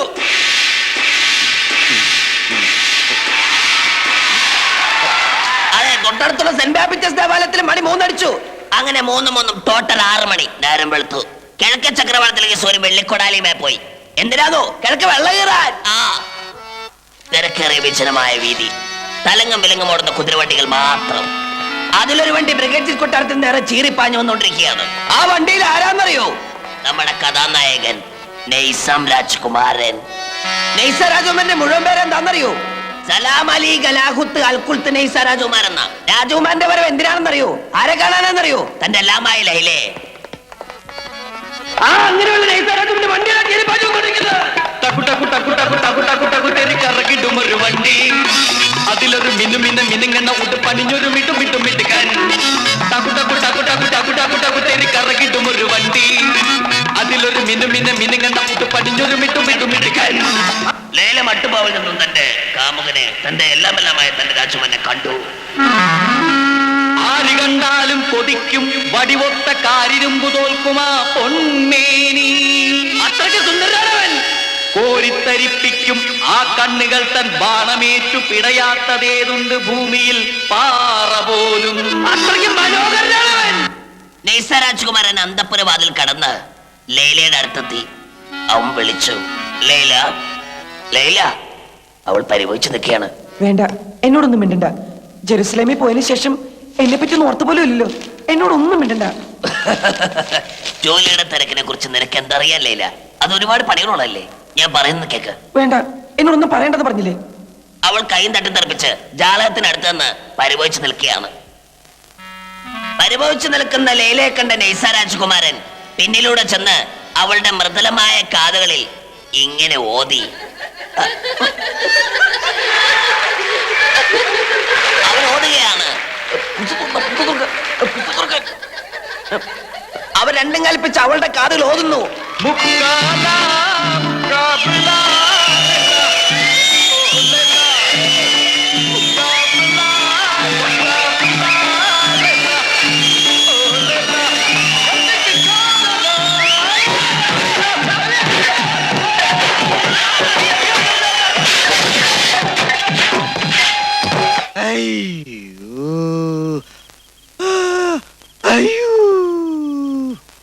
അതെ, തൊട്ടടുത്തുള്ള സെന്റ് പീറ്റേഴ്സ് ദേവാലയത്തിൽ മണി 3 അടിച്ചു. അങ്ങനെ 3 3 ടോട്ടൽ 6 മണി. നേരം വെളുത്തു. കിഴക്കൻ ചക്രവാളത്തിലേക്ക് സൂര്യൻ വെള്ളിക്കൊടാലിയുമായി പോയി. എന്തിനാണോ? കിഴക്ക് വെള്ളം കയറാൻ. തിരക്കേറിയ വിജനമായ വീതി, തലങ്ങും വിലങ്ങും ഓടുന്ന കുതിരവണ്ടികൾ മാത്രം. അതിലൊരു വണ്ടി ബ്രിഗേഡ് കൊട്ടാരത്തിൽ നേരെ ചീറിപ്പാഞ്ഞു വന്നുകൊണ്ടിരിക്കുകയാണ്. ആ വണ്ടിയിൽ ആരാന്നറിയോ? നമ്മുടെ കഥാനായകൻ നെയ്സം രാജ്കുമാരൻ. നെയ്സ രാജകുമാരന്റെ മുഴുവൻ പേരെന്താന്നറിയോ? സലാം അലി ഗലാഹുത്ത് അൽകുൽത്ത് നെയ്സ രാജകുമാർ എന്ന. രാജകുമാരന്റെ വരവ് എന്തിനാണെന്നറിയോ? ആരെ കാണാനെന്നറിയോ? തന്റെ എല്ലാമായ ലൈലേ. അങ്ങനെയുള്ള നെയ്സ രാജകുമാരന്റെ വണ്ടിയാണ് ചീറിപ്പാഞ്ഞുകൊണ്ടിരിക്കുന്നത്. കറക്കിടുമൊരു വണ്ടി, അതിലൊരു മിനുങ്ങുന്ന ഉടുപ്പണിഞ്ഞൊരു മിട്ടുമിട്ടുമിട്ടുക്കാൻ. കറക്കിടുമൊരു വണ്ടി, അതിലൊരു മിനുങ്ങുന്ന ഉടുപ്പണിഞ്ഞൊരു മിട്ടുമിട്ടുമിട്ടുക്കാൻ. ലേല മട്ടുപാവിൽ നിന്നും തന്റെ കാമുകനെ, തന്റെ എല്ലാമെല്ലാമായ തന്റെ രാജകുമാരനെ കണ്ടു. ആര് കണ്ടാലും കൊതിക്കും വടിവൊത്ത കാരിരുമ്പു തോൽക്കുമാ പൊന്മേനി. അത്രയ്ക്ക് സുന്ദരനാണവൻ. കോരിത്തരിപ്പിക്കും ആ കണ്ണുകൾ തൻ ബാണമേറ്റു പിടയാത്തതേതുണ്ട് ഭൂമിയിൽ പാറ പോലും. അത്രയ്ക്ക് മനോഹരനാണവൻ. നെയ്സ രാജകുമാരൻ അന്തപ്പുര വാതിൽ കടന്ന് ലൈലയുടെ അടുത്തെത്തി. അവൻ വിളിച്ചു, ലൈല, ലൈല. അവൾ പരിഭവിച്ചു നിൽക്കുകയാണ്. വേണ്ട, എന്നോടൊന്നും മിണ്ടണ്ട. ജെറുസലേമിൽ പോയതിനു ശേഷം എന്നെ പറ്റി ഓർത്തു പോലും ഇല്ലല്ലോ. എന്നോടൊന്നും മിണ്ടണ്ട. ജോലിയുടെ തിരക്കിനെ കുറിച്ച് നിനക്ക് എന്തറിയാൻ ലൈല? അത് ഒരുപാട് പണികളുള്ളല്ലേ. ഞാൻ പറയുന്നത് കേക്ക്. വേണ്ട, എന്നോടൊന്നും പറയേണ്ടത് പറഞ്ഞില്ലേ. അവൾ കൈയും തട്ടി തെറിപ്പിച്ച് ജാലകത്തിനടുത്ത് നിന്ന് പരിഭവിച്ചു നിൽക്കുകയാണ്. പരിഭവിച്ചു നിൽക്കുന്ന ലൈലയെ കണ്ട നെയ്സ രാജകുമാരൻ പിന്നിലൂടെ ചെന്ന് അവളുടെ മൃദുലമായ കാതുകളിൽ ഇങ്ങനെ ഓതി. അവൻ ഓതുകയാണ്, കൽപ്പിച്ച് അവളുടെ കാതിൽ ഓതുന്നു.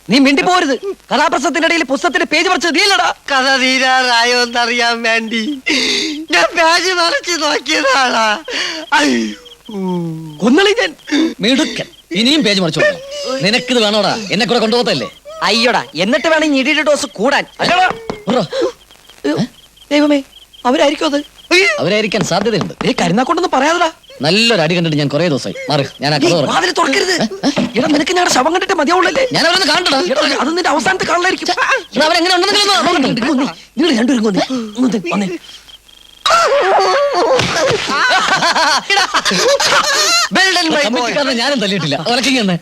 നീ മിണ്ടി പോരുത്. കഥാപ്രസംഗത്തിനിടയിൽ പുസ്തകത്തിന്റെ പേജ് പറിച്ചത് നീലടാ. കഥ തീരാറായോ എന്നറിയാൻ വേണ്ടി ഞാൻ പേജ് മറിച്ച് നോക്കിയതാളാ. കൊന്നളി ഞാൻ. മിടുക്കൻ. ഇനിയും പേജ് മറിച്ചു കൊടുക്കണം. നിനക്കിത് വേണോടാ? എന്നെ കൂടെ കൊണ്ടുപോകത്തല്ലേ? അയ്യോടാ, എന്നിട്ട് വേണം ഈ ഇടിയുടെ ഡോസ് കൂടാൻ. അല്ലടാ. അയ്യോ, ദൈവമേ, അവരായിരിക്കും അത്. അവരായിരിക്കാൻ സാധ്യതയുണ്ട്. കരുനാക്കൊണ്ടൊന്നും പറയാതെടാ. നല്ലൊരു അടി കണ്ടിട്ട് ഞാൻ കുറെ ദിവസമായി. മാറി, ഞാൻ ആ കഥ പറഞ്ഞു. വാതിൽ തുറക്കരുത്. എടാ, നിനക്ക് ഞങ്ങളുടെ ശവം കണ്ടിട്ട് മതിയാവുള്ളല്ലേ? ഞാൻ അവരൊന്ന് കാണണ്ടടാ. അത് നിന്റെ അവസാനത്തെ കാണലായിരിക്കും. അവരെങ്ങനെ ഉണ്ടെന്ന് നിങ്ങൾ രണ്ടുപേരും വന്നേ. ഞാനും തല്ലിയിട്ടില്ല. ഉറക്കിങ്ങനെ.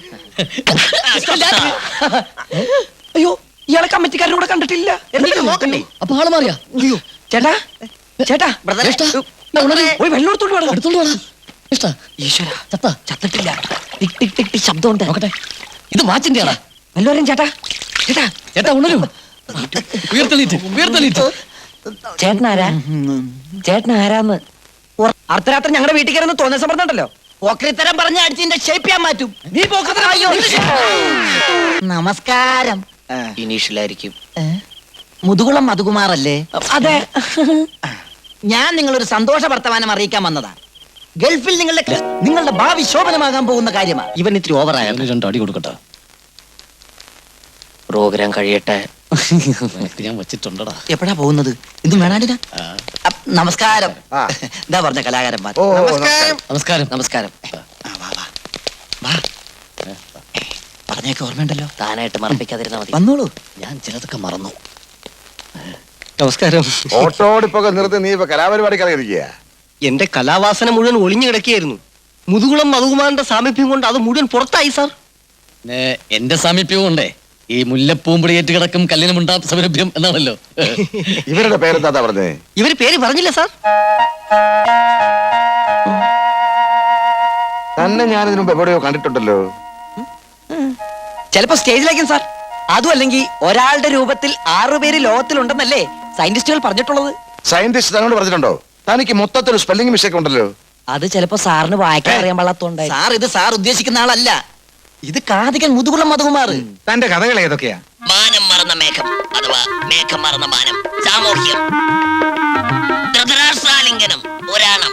അയ്യോ, ഇയാളെ കമ്മിറ്റിക്കാരനും കൂടെ കണ്ടിട്ടില്ല. എന്തെങ്കിലും നോക്കണ്ടേ? അപ്പൊ ആള് മാറിയാ? അയ്യോ, ചേട്ടാ ചേട്ടാ, ജ്യേഷ്ഠാ, പോയി വെള്ളം എടുത്തോണ്ട് വേണം. എടുത്തോണ്ട് വേണം. ഇഷ്ടാ, ഈശ്വര, ചത്ത ചത്തിട്ടില്ല. ടിക് ടിക് ടിക് ടിക് ശബ്ദമുണ്ട്. നോക്കട്ടെ. ഇത് വാച്ചിന്റെ ആളാ. വല്ലവരും ചേട്ടാ ചേട്ടാ ചേട്ടാ ഉണരൂ. ഉയർത്തെണീറ്റ്. ചേട്ടനാരാ? ചേട്ടനാരാന്ന് അർദ്ധരാത്രി ഞങ്ങളുടെ വീട്ടിൽ കയറുന്ന തോന്നിയ പറഞ്ഞിട്ടല്ലോ. പോക്രിത്തരം പറഞ്ഞ അടിച്ചിന്റെ ഷേപ്പ് ചെയ്യാൻ മാറ്റും. നീ പോക്കത്തരായോ? നമസ്കാരം. ഇനീഷ്യലായിരിക്കും. മുതുകുളം മധുകുമാറല്ലേ? അതെ. ഞാൻ നിങ്ങളൊരു സന്തോഷ വർത്തമാനം അറിയിക്കാൻ വന്നതാ. ഗൾഫിൽ നിങ്ങളുടെ ഭാവി ശോഭനമാകാൻ പോകുന്ന കാര്യമാണ്. ഇവൻ ഇത്തിരി ഓവറായ. രണ്ട് അടി കൊടുക്കട്ടെ. പ്രോഗ്രാം കഴിയട്ടെ. ഞാൻ വെച്ചിട്ടുണ്ടടാ. എപ്പോഴാ പോകുന്നത്? ഇതും വേണാടിനാ. നമസ്കാരം. ആ. എന്താ പറഞ്ഞ കലാകാരന്മാർ. ഓ, നമസ്കാരം. നമസ്കാരം. പറഞ്ഞൊക്കെ ഓർമ്മയുണ്ടല്ലോ. താനായിട്ട് മറപ്പിക്കാതിരുന്നാ മതി. വന്നോളൂ. ഞാൻ ചിലതൊക്കെ മറന്നു. നമസ്കാരം. ഓട്ടോടിപ്പൊക്കെ നിർത്തി നീ ഇപ്പൊ കലാപരിപാടി കളിക്കുക. എന്റെ കലാവാസന മുഴുവൻ ഒളിഞ്ഞു കിടക്കുകയായിരുന്നു. മുതുകുളം മധുകുമാറിന്റെ സാമീപ്യം കൊണ്ട് അത് മുഴുവൻ പുറത്തായി സാർ. എന്റെ സാമീപ്യവും ഉണ്ടേ. ഈ മുല്ലപ്പൂമ്പിടിയേറ്റ് കിടക്കും കല്ലിനുമുണ്ടാ സൗരഭ്യം എന്നാണല്ലോ. ഇവരുടെ പേരെന്താ പറഞ്ഞേ? ഇവര് പേര് പറഞ്ഞില്ല സാർ. തന്നെ ഞാൻ ഇതിനു മുമ്പ് എവിടെയോ കണ്ടിട്ടുണ്ടല്ലോ. ചിലപ്പോ സ്റ്റേജിലേക്കും സാർ. അതും അല്ലെങ്കിൽ ഒരാളുടെ രൂപത്തിൽ 6 പേര് ലോകത്തിലുണ്ടെന്നല്ലേ സയന്റിസ്റ്റുകൾ പറഞ്ഞിട്ടുള്ളത്. സയന്റിസ്റ്റ് തന്നോട് പറഞ്ഞിട്ടുണ്ടോ? തനിക്ക് മൊത്തത്തിൽ സ്പെല്ലിംഗ് മിസ്റ്റേക്ക് ഉണ്ടല്ലോ. അത് ചിലപ്പോ സാറിന് വായിക്കാൻ അറിയാൻ പാടാത്തോണ്ടായി. സാർ ഇത് സാർ ഉദ്ദേശിക്കുന്ന ആളല്ല. ഇത് കാതികൻ മുതുകുളം മധുകുമാർ. തന്റെ കഥകൾ ഏതൊക്കെയാ? മാനം മറന്ന മേഘം അഥവാ മേഘം മറന്ന മാനം, സാമൂഹ്യം, ധൃതരാഷ്ട്രാലിംഗനം, പുരാണം,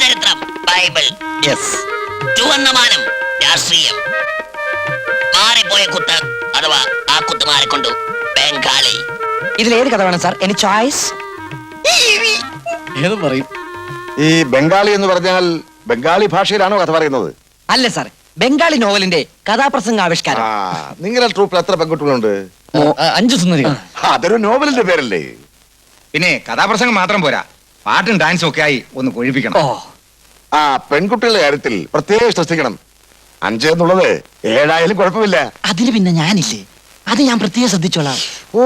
ചരിത്രം, ബൈബിൾ, ചുവന്ന മാനം, രാഷ്ട്രീയം, മാറിപ്പോയ കുത്ത് അഥവാ ആ കുത്ത് മാറിക്കൊണ്ടു, ബംഗാളി. ഇതിലേത് കഥ വേണം സാർ? Any choice? ഏത് പറയും? ഈ ബംഗാളി എന്ന് പറഞ്ഞാൽ ബംഗാളി ഭാഷയിലാണോ കഥ പറയുന്നത്? അല്ല സാർ, ബംഗാളി നോവലിന്റെ കഥാപ്രസംഗ ആവിഷ്കാരം. നിങ്ങളുടെ ട്രൂപ്പിൽ എത്ര പെൺകുട്ടികളുണ്ട്? 5 സുന്ദരികൾ. അതൊരു നോവലിന്റെ പേരല്ലേ? പിന്നെ കഥാപ്രസംഗം മാത്രം പോരാ, പാട്ടും ഡാൻസും ഒക്കെ ആയി ഒന്ന് കൊഴിപ്പിക്കണം. ആ, പെൺകുട്ടികളുടെ കാര്യത്തിൽ പ്രത്യേകം ശ്രദ്ധിക്കണം. 5 എന്നുള്ളത് 7 ആയാലും കുഴപ്പമില്ല. അതിന് പിന്നെ ഞാനില്ലേ, അത് ഞാൻ പ്രത്യേകം ശ്രദ്ധിച്ചോളാം. ഓ,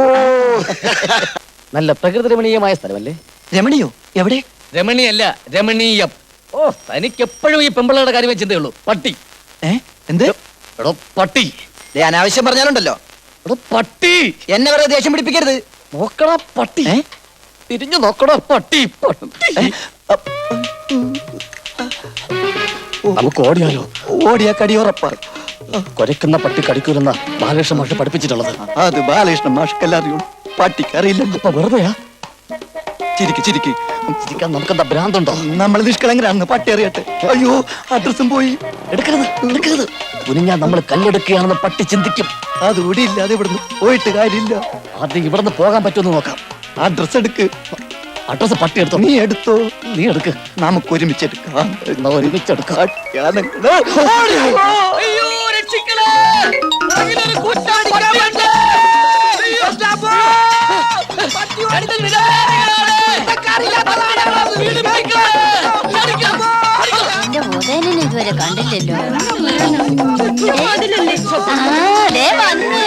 നല്ല പ്രകൃതി രമണീയമായ സ്ഥലമല്ലേ? രമണിയോ? എവിടെ? രമണീയല്ല, രമണീയം. ഓ, തനിക്ക് എപ്പോഴും ഈ പെമ്പിള്ളയുടെ കാര്യമേ ചിന്തയുള്ളൂ. പട്ടി. എന്ത്? എടോ പട്ടി. അനാവശ്യം പറഞ്ഞാലുണ്ടല്ലോ. എടോ പട്ടി. എന്നെ വെറുതെ ദേഷ്യം പിടിപ്പിക്കരുത്. നോക്കടാ പട്ടി. തിരിഞ്ഞു നോക്കടാ പട്ടി. പട്ടി. നമുക്ക് ഓടിയാലോ? ഓടിയാ കടിയുറപ്പാ. കൊരക്കുന്ന പട്ടി കടിക്കൂലെന്ന ബാലകൃഷ്ണ മാഷ് പഠിപ്പിച്ചിട്ടുള്ളത്. അത് ബാലകൃഷ്ണ മാഷ്ക്കല്ലാറിയോ, പട്ടിക്കറിയില്ല. അപ്പൊ വെറുതെയാ? ചിരിക്ക് ചിരിക്ക്. ചിരിക്കാൻ നമുക്കെന്താ ഭ്രാന്തുണ്ടോ? നമ്മൾ നിഷ്കളങ്കരാണെന്ന് പട്ടി അറിയട്ടെ. അയ്യോ, അഡ്രസ്സും പോയി. എടുക്കരുത്. കുനിഞ്ഞാ നമ്മൾ കല്ലെടുക്കുകയാണെന്ന് പട്ടി ചിന്തിക്കും. അതുകൂടി ഇല്ലാതെ ഇവിടുന്ന് പോയിട്ട് കാര്യമില്ല. ആദ്യം ഇവിടുന്ന് പോകാൻ പറ്റുമെന്ന് നോക്കാം. അഡ്രസ് എടുക്ക്. അഡ്രസ് പട്ടി എടുത്തോ? നീ എടുത്തോ. നീ എടുക്ക്. നമുക്ക് ഒരുമിച്ചെടുക്കാം. ഒരുമിച്ചെടുക്കാം. എന്റെ ഉദയനന് ഇതുവരെ കണ്ടില്ലല്ലോ. ദേ വന്ന്.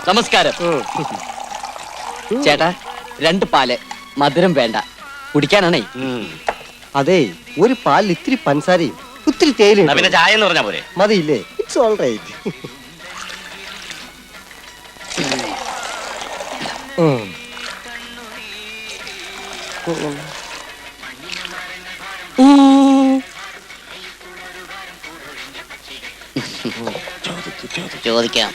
നമസ്കാരം ചേട്ടാ, 2 പാല്, മധുരം വേണ്ട, കുടിക്കാനാണേ. അതെ, ഒരു പാലിൽ ഇത്തിരി പഞ്ചസാരയും ഒത്തിരി തേയില പിന്നെ ചായ എന്ന് പറഞ്ഞാ പോരെ? മതിയില്ലേ? It's all right. ചോദിക്കാം.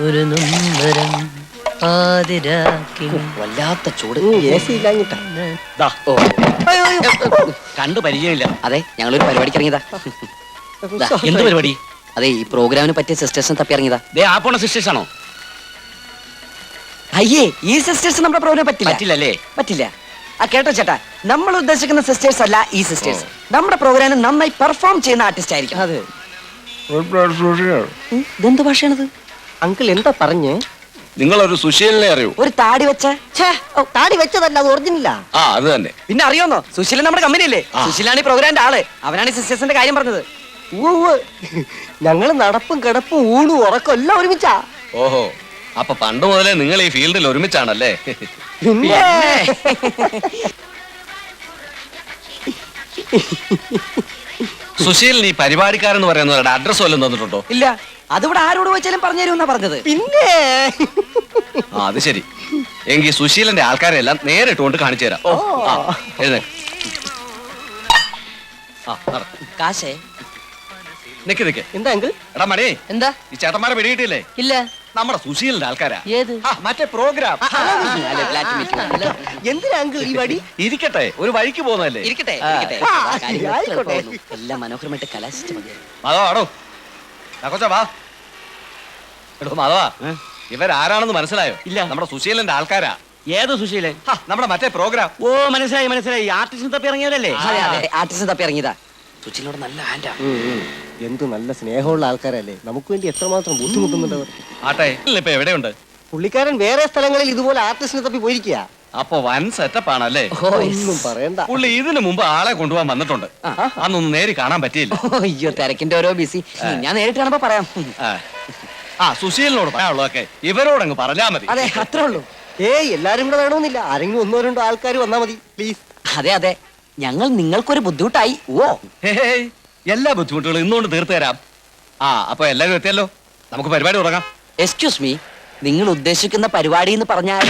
ഒരു നൊമ്പരം വല്ലാത്ത ചൂട്. ഇല്ലാഞ്ഞിട്ടാ. കണ്ടു പരിചയമില്ല. അതെ, ഞങ്ങളൊരു പരിപാടിക്ക് ഇറങ്ങിയതാ. എന്ത് പരിപാടി? അതെ, ഈ പ്രോഗ്രാമിന് പറ്റിയ സിസ്റ്റേഴ്സിനെ തപ്പി ഇറങ്ങിയതാ. ദേ ആ പോണ സിസ്റ്റേഴ്സ് ആണോ? അയ്യേ, ഈ സിസ്റ്റേഴ്സ് നമ്മുടെ പ്രോഗ്രാം പറ്റില്ലല്ലേ? പറ്റില്ല. കേട്ടോ ചേട്ടാ, നമ്മൾ ഉദ്ദേശിക്കുന്ന സിസ്റ്റേഴ്സ് അല്ല ഈ സിസ്റ്റേഴ്സ്. നമ്മുടെ പ്രോഗ്രാമിന് നന്നായി പെർഫോം ചെയ്യുന്ന ആർട്ടിസ്റ്റ് ആയിരിക്കും. അതെ. ഇതെന്ത് ഭാഷയാണത്? അങ്കിൾ എന്താ പറഞ്ഞേ? നിങ്ങളൊരു സുശീലിനെ അറിയൂ? ഒരു താടി വെച്ച താടി വെച്ചതല്ല, അത് ഒറിജിനലാ. ആ, അത് തന്നെ. പിന്നെ അറിയോന്നോ, സുശീലൻ നമ്മുടെ കമ്പനിയല്ലേ? സുശീലാണ് ഈ പ്രോഗ്രാമിന്റെ ആള്. അവനാണ് ഈ സിസ്റ്റേഴ്സിന്റെ കാര്യം പറഞ്ഞത്. ഞങ്ങള് നടപ്പും കിടപ്പും ഊണും ഉറക്കം എല്ലാം ഒരുമിച്ചാ. ഓഹോ, അപ്പൊ പണ്ട് മുതലേ നിങ്ങൾ ഈ ഫീൽഡിൽ ഒരുമിച്ചാണല്ലേ? പിന്നെ സുശീൽ, ഈ പരിപാടിക്കാരെന്ന് പറയുന്നവരുടെ അഡ്രസ് വല്ലതും തന്നിട്ടുണ്ടോ? ഇല്ല, അതിവിടെ ആരോട് വെച്ചാലും പറഞ്ഞു തരുമെന്നാ പറഞ്ഞത്. പിന്നെ ആ, അത് ശരി. എങ്കിൽ സുശീലന്റെ ആൾക്കാരെ എല്ലാം നേരിട്ട് കൊണ്ട് കാണിച്ചു തരാം. കാശേ നിക്ക്. എന്താ അങ്കിൾ? എടാ മണി, എന്താ? ഈ ചേട്ടന്മാരെ പിടിയിട്ടില്ലേ? ഇല്ല. നമ്മുടെ സുശീലിന്റെ ആൾക്കാരാ. ഏത്? മറ്റേ പ്രോഗ്രാം. എന്തിനാ അങ്കിൾ ഈ വടി? ഇരിക്കട്ടെ, ഒരു വഴിക്ക് പോകുന്നതല്ലേ? ഇരിക്കട്ടെ. ആയിക്കോട്ടെ. എല്ലാം മനോഹരമായിട്ട് കലാശിച്ച് മതി. മാധവാടോ, വാ. എടോ മാധവാ, ഇവരാരാണെന്ന് മനസ്സിലായോ? ഇല്ല. നമ്മുടെ സുശീലന്റെ ആൾക്കാരാ. ഏത് സുശീലൻ? നമ്മുടെ മറ്റേ പ്രോഗ്രാം. ഓ, മനസ്സിലായി. ആർട്ടിസ്റ്റിനെ തപ്പി ഇറങ്ങിയവരല്ലേ? അതെ, ആർട്ടിസ്റ്റ് തപ്പി ഇറങ്ങിയതാ. സുശീലിനോട് നല്ല ഹാൻഡാ. എന്ത് നല്ല സ്നേഹമുള്ള ആൾക്കാരല്ലേ, നമുക്ക് വേണ്ടി എത്രമാത്രം ബുദ്ധിമുട്ടുന്നുണ്ടവർ. ആട്ടെ, ഇപ്പൊ എവിടെയുണ്ട് പുള്ളിക്കാരൻ? വേറെ സ്ഥലങ്ങളിൽ ഇതുപോലെ ആർട്ടിസ്റ്റിനെ തപ്പി പോയിരിക്കുക. അപ്പൊ വൻ സെറ്റപ്പ് ആണല്ലേ? ഒന്നും പറയണ്ട. പുള്ളി ഇതിനു മുമ്പ് ആളെ കൊണ്ടുപോകാൻ വന്നിട്ടുണ്ട്. അന്നൊന്നും നേരി കാണാൻ പറ്റിയില്ല. അയ്യോ, തിരക്കിന്റെ ഓരോ ബിസി. ഞാൻ നേരിട്ട് കാണുമ്പോ പറയാം. സുശീലിനോട് പറയാനുള്ളതൊക്കെ ഇവരോടങ്ങ് പറഞ്ഞാ മതി. അതെ, അത്രേ ഉള്ളൂ. എല്ലാരും കൂടെ വേണമെന്നില്ല, ആരെങ്കിലും 1-2 ആൾക്കാർ വന്നാ മതി, പ്ലീസ്. അതെ, ഞങ്ങൾ നിങ്ങൾക്കൊരു ബുദ്ധിമുട്ടായി. എല്ലാ ബുദ്ധിമുട്ടുകളും ഇന്നുകൊണ്ട് തീർത്തു തരാം. അപ്പൊ എല്ലാരും എത്തിയല്ലോ, നമുക്ക് പരിപാടി തുടങ്ങാം. എക്സ്ക്യൂസ് മീ, നിങ്ങൾ ഉദ്ദേശിക്കുന്ന പരിപാടി എന്ന് പറഞ്ഞാൽ?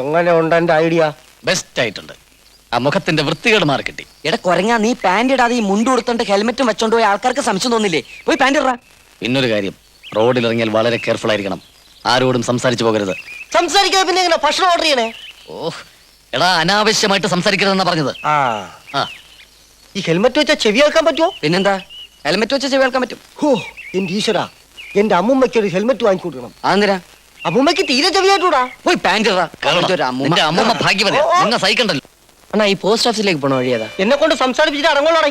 എങ്ങനെ ഉണ്ട് എന്റെ ഐഡിയ? ബെസ്റ്റ് ആയിട്ടുണ്ട്. ആ മുഖത്തിന്റെ വൃത്തികേട് മാറി കിട്ടി. എടാ കൊരങ്ങ, നീ പാന്റ് ഇടാതെ ഈ മുണ്ട് കൊടുത്തോണ്ട് ഹെൽമെറ്റും വെച്ചോണ്ട് പോയി ആൾക്കാർക്ക് സംശയം തോന്നില്ലേ? പോയി പാന്റ് ഇടാ. പിന്നൊരു കാര്യം, റോഡിൽ ഇറങ്ങിയാൽ വളരെ കെയർഫുൾ ആയിരിക്കണം. ആരോടും സംസാരിച്ചു പോകരുത്. സംസാരിക്കാതെ പിന്നെ എങ്ങനെ ഭക്ഷണം ഓർഡർ ചെയ്യണേ? എടാ, അനാവശ്യമായിട്ട് സംസാരിക്കരുതെന്നാ പറഞ്ഞത്. ഈ ഹെൽമെറ്റ് വെച്ചാൽ ചെവി കേൾക്കാൻ പറ്റുമോ? പിന്നെന്താ, ഹെൽമെറ്റ് വെച്ച് ചെവി കേൾക്കാൻ പറ്റും. എന്റെ ഈശ്വര, എന്റെ അമ്മൂമ്മയ്ക്ക് ഒരു ഹെൽമെറ്റ് വാങ്ങിക്കൊടുക്കണം. അതെന്തിനാ? അമ്മൂമ്മയ്ക്ക് തീരെ ചെവിയായിട്ടൂടാ. പോയി പാന്റ് ഇടാ. നിന്റെ അമ്മൂമ്മ ഭാഗ്യവതി, നിന്നെ സഹിക്കണ്ടല്ലോ. അണ്ണാ, ഈ പോസ്റ്റ് ഓഫീസിലേക്ക് പോണ വഴിയതാ. എന്നെ കൊണ്ട് സംസാരിപ്പിച്ചിട്ട് അടങ്ങോളാണേ.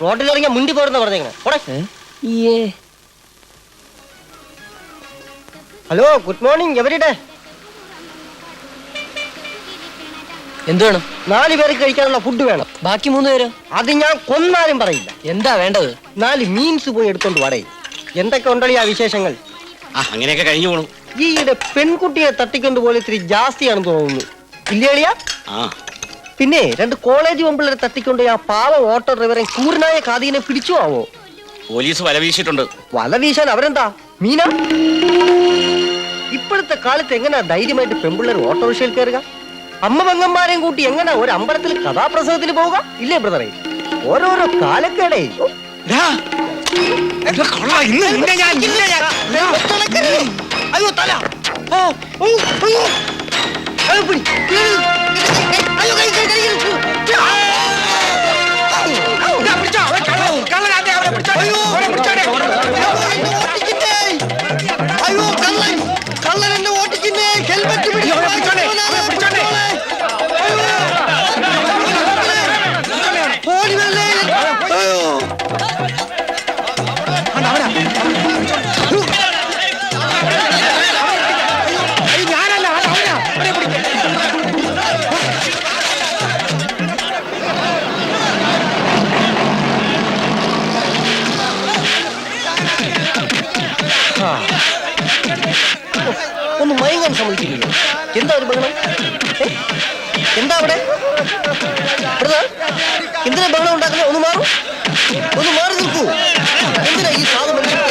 റോഡിൽ ഇറങ്ങിയ മുണ്ടി പോരുന്ന പറഞ്ഞേക്കണേ. Hello, good morning. എവരിടെ? എന്ത് വേണം? 4 പേർക്ക് കഴിക്കാനുള്ള ഫുഡ് വേണം. ബാക്കി 3 പേര്? അത് ഞാൻ കൊന്നാലും പറയില്ല. എന്താ വേണ്ടത്? 4 മീൻസ് പോയി എടുത്തോണ്ട് വാടേ. എന്തൊക്കെ ഉണ്ടല്ലോ ആ വിശേഷങ്ങൾ? അങ്ങനെയൊക്കെ കഴിഞ്ഞു പോണു. ഈയിടെ പെൺകുട്ടിയെ തട്ടിക്കൊണ്ട് പോലെ ഇത്തിരി ജാസ്തിയാണെന്ന് തോന്നുന്നു, ഇല്ലേളിയാ? പിന്നെ 2 കോളേജ് പെമ്പിള്ളേരെ തട്ടിക്കൊണ്ട് ആ പാവ ഓട്ടോ ഡ്രൈവറെ കൂറിനായ ഖാദീനെ പിടിച്ചു ആവോ? പോലീസ് വല വീശിയിട്ടുണ്ട്. വല വീശാൻ അവരെന്താ മീനാ? ഇപ്പോഴത്തെ കാലത്ത് എങ്ങനെയാ ധൈര്യമായിട്ട് പെമ്പിള്ളേർ ഓട്ടോറിക്ഷയിൽ കയറുക? അമ്മ പെങ്ങന്മാരെയും കൂട്ടി എങ്ങനെ ഒരു അമ്പലത്തിൽ കഥാപ്രസവത്തിന് പോവുക? ഇല്ലേ ബ്രദറെ? ഓരോരോ കാലക്കേടേ. അയ്യോ തല! ഓ, ഓ, അയ്യോ! അയ്യോ, പിടി! അയ്യോ, കൈ, കൈ, കൈ, കൈ! അയ്യോ കള്ളൻ കള്ളൻ എന്നെ ഓട്ടിക്കുന്നേ ഹെൽമെറ്റ് ഓടി വരല്ലേ അയ്യോ ഒന്ന് മയങ്ങാൻ സമ്മതിച്ചില്ലല്ലോ. എന്താ ഒരു ബഹളം? എന്താ അവിടെ? എന്തിനാ ബഹളം ഉണ്ടാക്കുന്നത്? ഒന്ന് മാറും, ഒന്ന് മാറി നിൽക്കൂ. എന്തിനാ ഈ സാധു മനുഷ്യൻ?